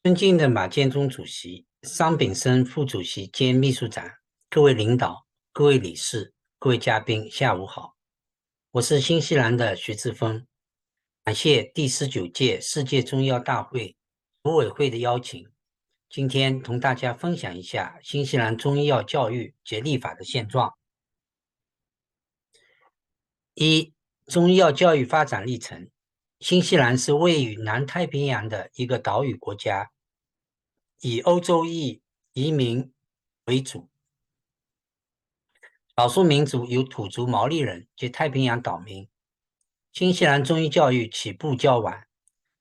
尊敬的马建忠主席、桑炳生副主席兼秘书长，各位领导、各位理事、各位嘉宾，下午好。我是新西兰的徐志峰，感谢第19届世界中医药大会组委会的邀请，今天同大家分享一下新西兰中医药教育及立法的现状。一、中医药教育发展历程。新西兰是位于南太平洋的一个岛屿国家，以欧洲裔移民为主，少数民族有土族毛利人及太平洋岛民。新西兰中医教育起步较晚，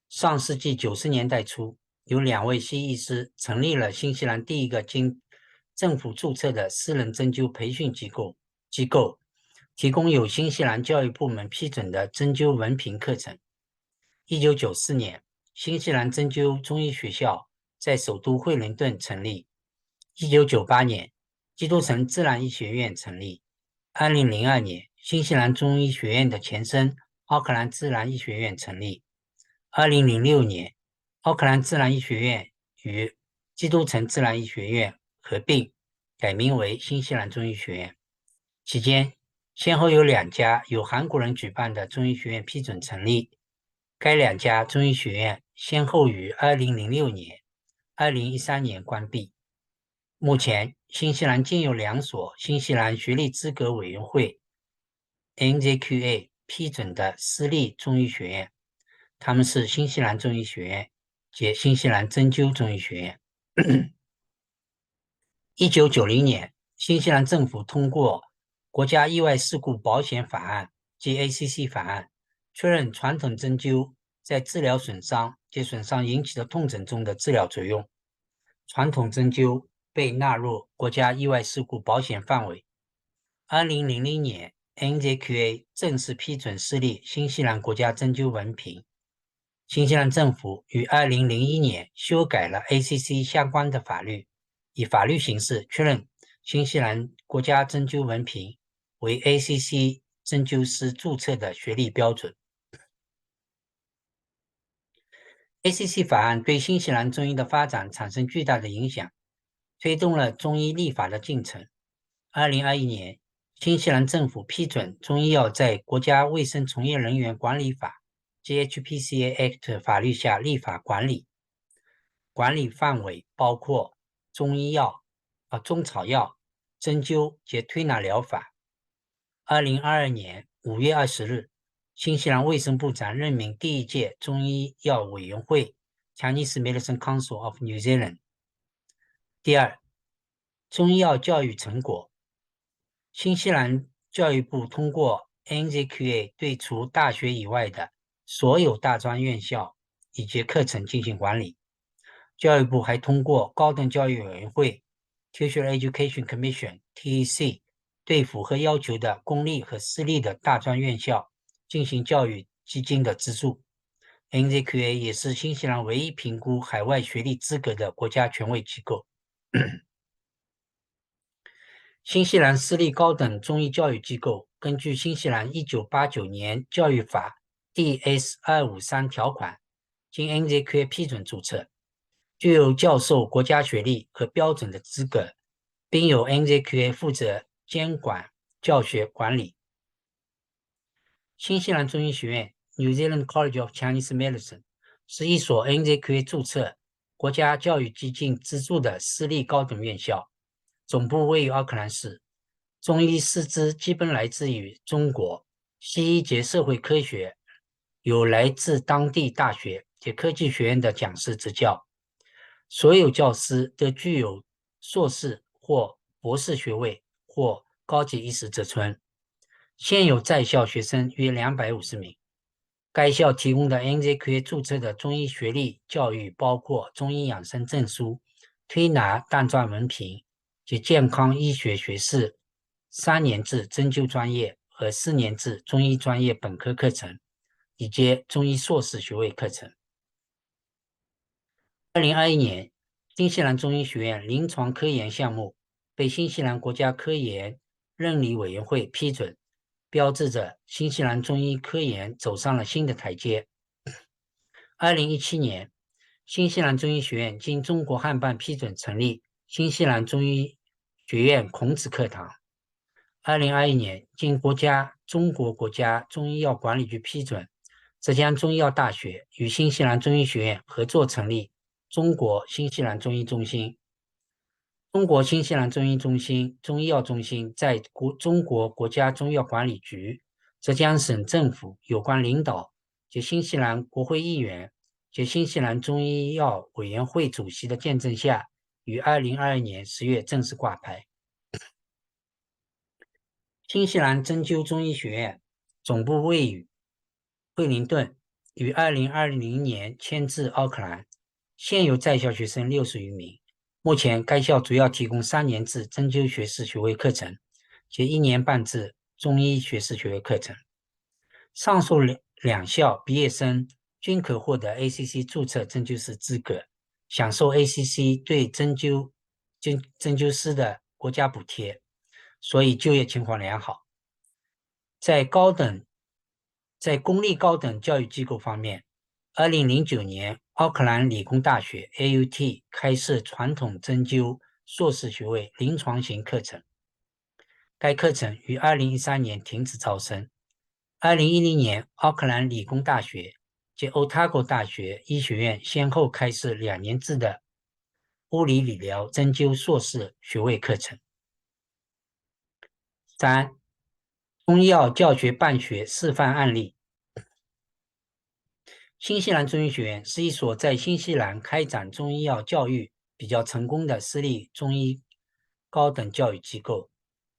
上世纪90年代初，有2位西医师成立了新西兰第一个经政府注册的私人针灸培训机构，提供由新西兰教育部门批准的针灸文凭课程。1994年，新西兰针灸中医学校在首都惠灵顿成立。1998年，基督城自然医学院成立。2002年，新西兰中医学院的前身奥克兰自然医学院成立。2006年，奥克兰自然医学院与基督城自然医学院合并，改名为新西兰中医学院。期间，先后有2家由韩国人举办的中医学院批准成立。该2家中医学院先后于2006年、2013年关闭。目前，新西兰仅有2所新西兰学历资格委员会 NJQA 批准的私立中医学院，他们是新西兰中医学院及新西兰针灸中医学院。1990年，新西兰政府通过国家意外事故保险法案及 ACC 法案，确认传统针灸在治疗损伤及损伤引起的痛症中的治疗作用。传统针灸被纳入国家意外事故保险范围。2000年 ，NJQA 正式批准设立新西兰国家针灸文凭。新西兰政府于2001年修改了 ACC 相关的法律，以法律形式确认新西兰国家针灸文凭为 ACC 针灸师注册的学历标准。ACC 法案对新西兰中医的发展产生巨大的影响，推动了中医立法的进程。2021年，新西兰政府批准中医药在国家卫生从业人员管理法 GHPCA Act 法律下立法管理，管理范围包括中医药、中草药、针灸及推拿疗法。2022年5月20日，新西兰卫生部长任命第1届中医药委员会 Chinese Medicine Council of New Zealand。第二，中医药教育成果。新西兰教育部通过 NJQA 对除大学以外的所有大专院校以及课程进行管理。教育部还通过高等教育委员会 Teacher Education Commission TEC 对符合要求的公立和私立的大专院校进行教育基金的资助。NJQA 也是新西兰唯一评估海外学历资格的国家权威机构。新西兰私立高等中医教育机构根据新西兰1989年教育法第 S253 条款，经 NJQA 批准注册，具有教授国家学历和标准的资格，并由 NJQA 负责监管教学管理。新西兰中医学院 New Zealand College of Chinese Medicine 是一所 NJQA 注册、国家教育基金资助的私立高等院校，总部位于奥克兰市。中医师资基本来自于中国，西医及社会科学有来自当地大学及科技学院的讲师执教。所有教师都具有硕士或博士学位或高级医师职称。现有在校学生约250名。该校提供的 NJQA 注册的中医学历教育包括中医养生证书、推拿单专文凭及健康医学学士3年制针灸专业和4年制中医专业本科课程，以及中医硕士学位课程。2021年，新西兰中医学院临床科研项目被新西兰国家科研认理委员会批准，标志着新西兰中医科研走上了新的台阶。2017年，新西兰中医学院经中国汉办批准成立新西兰中医学院孔子课堂。2021年，经中国国家中医药管理局批准，浙江中医药大学与新西兰中医学院合作成立中国新西兰中医中心。中国新西兰中医中心、中医药中心在中国国家中医药管理局、浙江省政府有关领导及新西兰国会议员及新西兰中医药委员会主席的见证下，于2022年10月正式挂牌。新西兰针灸中医学院总部位于惠灵顿，于2020年迁至奥克兰，现有在校学生60余名。目前，该校主要提供3年制针灸学士学位课程及1年半制中医学士学位课程。上述两校毕业生均可获得 ACC 注册针灸师资格，享受 ACC 对针灸师的国家补贴，所以就业情况良好。在公立高等教育机构方面，2009年奥克兰理工大学 AUT 开设传统针灸硕士学位临床型课程，该课程于2013年停止招生。2010年，奥克兰理工大学及 Otago 大学医学院先后开设2年制的物理理疗针灸硕士学位课程。3. 中医药教学办学示范案例。新西兰中医学院是一所在新西兰开展中医药教育比较成功的私立中医高等教育机构，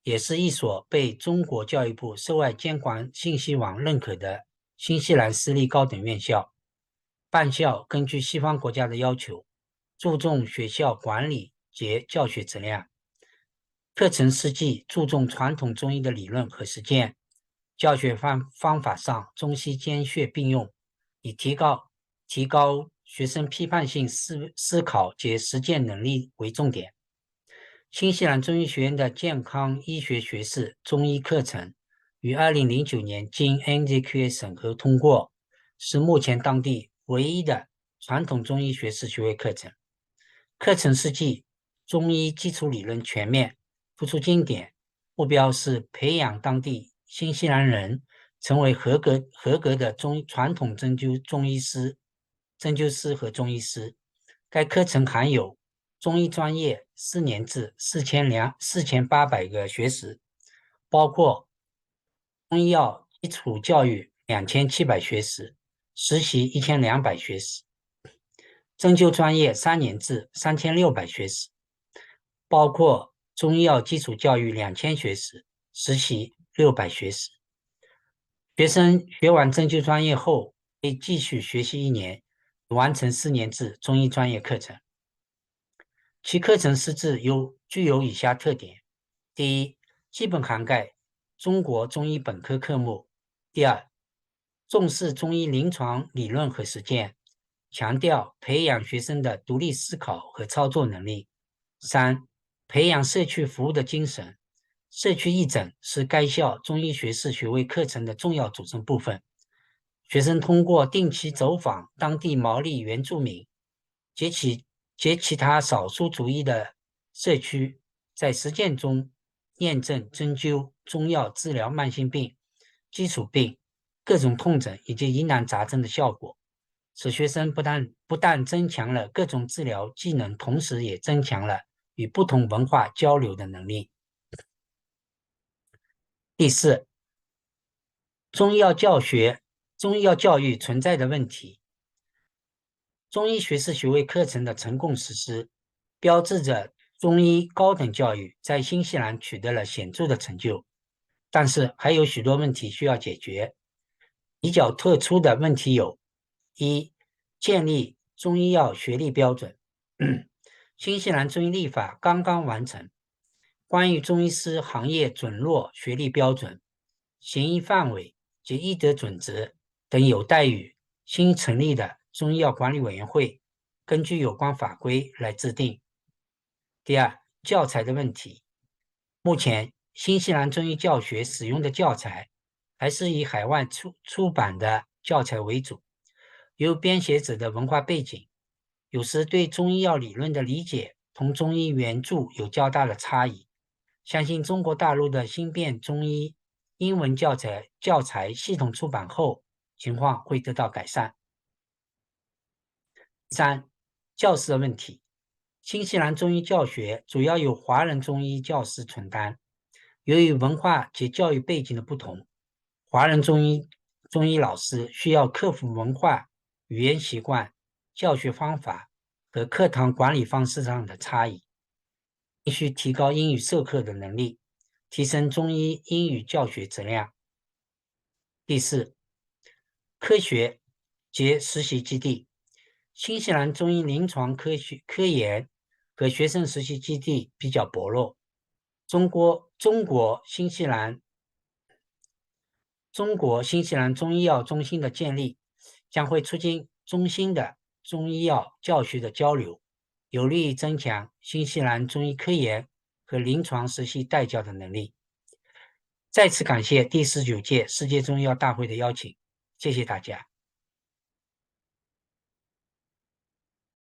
也是一所被中国教育部涉外监管信息网认可的新西兰私立高等院校。办校根据西方国家的要求，注重学校管理及教学质量。课程设计注重传统中医的理论和实践，教学方法上中西兼学并用，以提高学生批判性思考及实践能力为重点。新西兰中医学院的健康医学学士中医课程于2009年经 NZQA 审核通过，是目前当地唯一的传统中医学士学位课程。课程设计中医基础理论全面，突出经典，目标是培养当地新西兰人成为合格的传统针灸师和中医师。该课程含有中医专业4年制4800个学时，包括中医药基础教育2700学时，实习1200学时；针灸专业3年制3600学时，包括中医药基础教育2000学时，实习600学时。学生学完针灸专业后，可以继续学习1年，完成4年制中医专业课程。其课程师资具有以下特点：第一，基本涵盖中国中医本科科目；第二，重视中医临床理论和实践，强调培养学生的独立思考和操作能力；三，培养社区服务的精神。社区义诊是该校中医学士学位课程的重要组成部分。学生通过定期走访当地毛利原住民及其他少数族裔的社区，在实践中验证针灸、中药治疗慢性病、基础病、各种痛症以及疑难杂症的效果，使学生不但增强了各种治疗技能，同时也增强了与不同文化交流的能力。第四，中医药教育存在的问题。中医学士学位课程的成功实施，标志着中医高等教育在新西兰取得了显著的成就，但是还有许多问题需要解决。比较突出的问题有：一、建立中医药学历标准。新西兰中医立法刚刚完成，关于中医师行业准入学历标准、行医范围及医德准则等有待于新成立的中医药管理委员会根据有关法规来制定。第二，教材的问题。目前，新西兰中医教学使用的教材还是以海外出版的教材为主，由编写者的文化背景、有时对中医药理论的理解同中医原著有较大的差异。相信中国大陆的新变中医英文教材系统出版后，情况会得到改善。3. 教师的问题。新西兰中医教学主要由华人中医教师承担。由于文化及教育背景的不同，华人中医老师需要克服文化、语言习惯、教学方法和课堂管理方式上的差异，必须提高英语授课的能力，提升中医英语教学质量。第4，科学及实习基地。新西兰中医临床科研和学生实习基地比较薄弱。中国新西兰中医药中心的建立，将会促进中心的中医药教学的交流，有利于增强新西兰中医科研和临床实习带教的能力。再次感谢第19届世界中医药大会的邀请，谢谢大家。